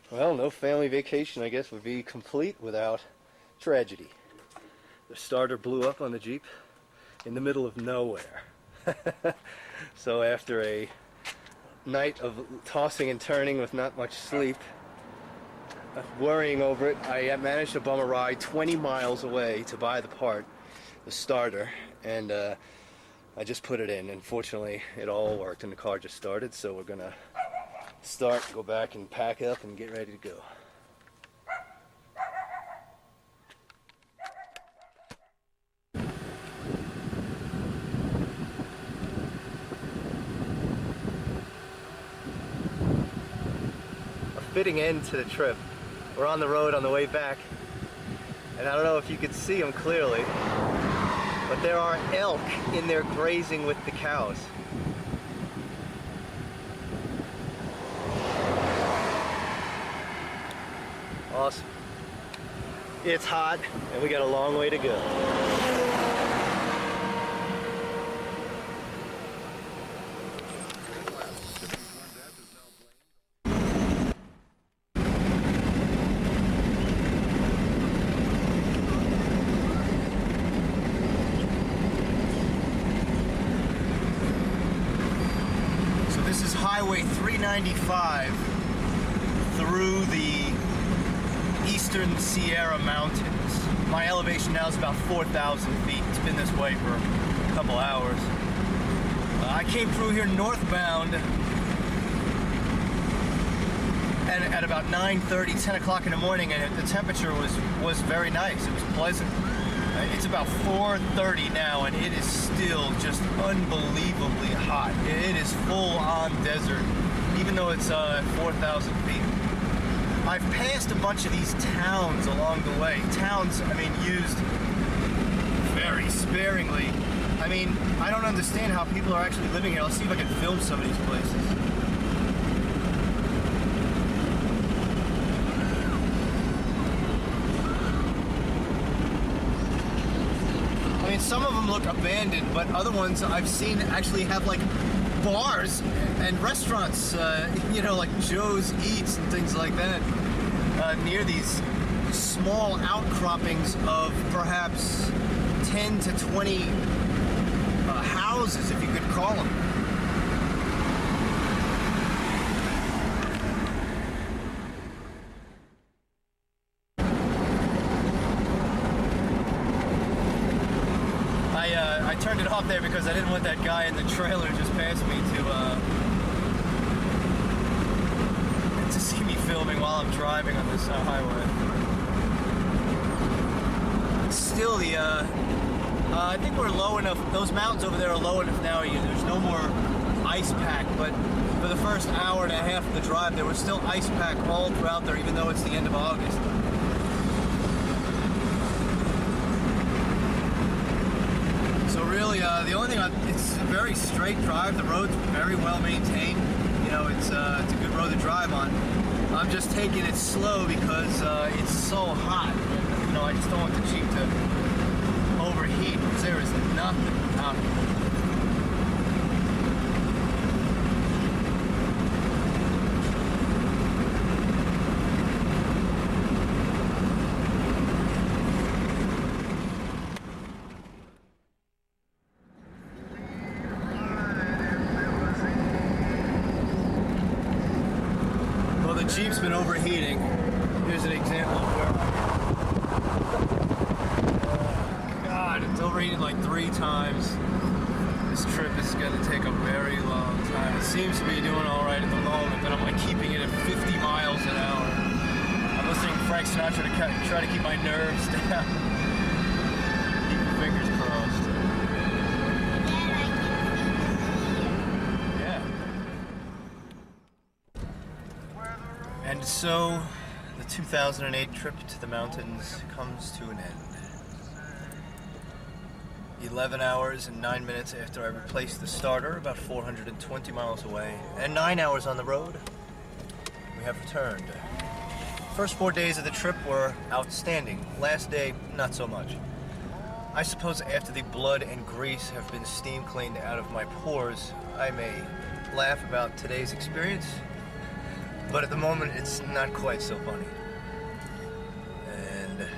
Well, no family vacation, I guess, would be complete without tragedy. The starter blew up on the Jeep in the middle of nowhere. So after a night of tossing and turning with not much sleep, worrying over it, I managed to bum a ride 20 miles away to buy the part, the starter, and I just put it in, and fortunately it all worked and the car just started, so we're gonna start, go back and pack up and get ready to go. A fitting end to the trip. We're on the road on the way back, and I don't know if you could see them clearly, but there are elk in there grazing with the cows. Awesome. It's hot, and we got a long way to go. So this is Highway 395 through the Eastern Sierra Mountains. My elevation now is about 4,000 feet. It's been this way for a couple hours. I came through here northbound and at about 9:30, 10 o'clock in the morning, and the temperature was very nice. It was pleasant. It's about 4:30 now, and it is still just unbelievably hot. It is full-on desert, even though it's 4,000 feet. I've passed a bunch of these towns along the way. Towns, I mean, used very sparingly. I mean, I don't understand how people are actually living here. I'll see if I can film some of these places. I mean, some of them look abandoned, but other ones I've seen actually have like bars and restaurants, you know, like Joe's Eats and things like that, near these small outcroppings of perhaps 10 to 20 houses, if you could call them. I turned it off there because I didn't want that guy in the trailer just past me to see me filming while I'm driving on this highway. Still, I think we're low enough. Those mountains over there are low enough now. There's no more ice pack, but for the first hour and a half of the drive, there was still ice pack all throughout there, even though it's the end of August. So really, the only thing, it's a very straight drive. The road's very well maintained. You know, it's a good road to drive on. I'm just taking it slow because it's so hot. You know, I just don't want the Jeep to overheat because there is nothing out here. Jeep's been overheating. Here's an example of where God, it's overheated like 3 times. This trip is going to take a very long time. It seems to be doing all right at the moment, but I'm like keeping it at 50 miles an hour. I'm listening to Frank Sinatra to try to keep my nerves down. Keep your fingers crossed. And so, the 2008 trip to the mountains comes to an end. 11 hours and 9 minutes after I replaced the starter, about 420 miles away, and 9 hours on the road, we have returned. First 4 days of the trip were outstanding. Last day, not so much. I suppose after the blood and grease have been steam cleaned out of my pores, I may laugh about today's experience. But at the moment, it's not quite so funny. And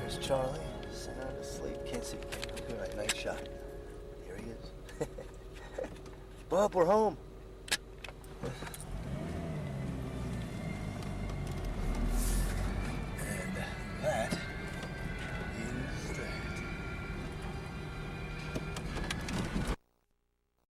here's Charlie, sound asleep. Can't see. All right, nice shot. Here he is. Bub, we're home.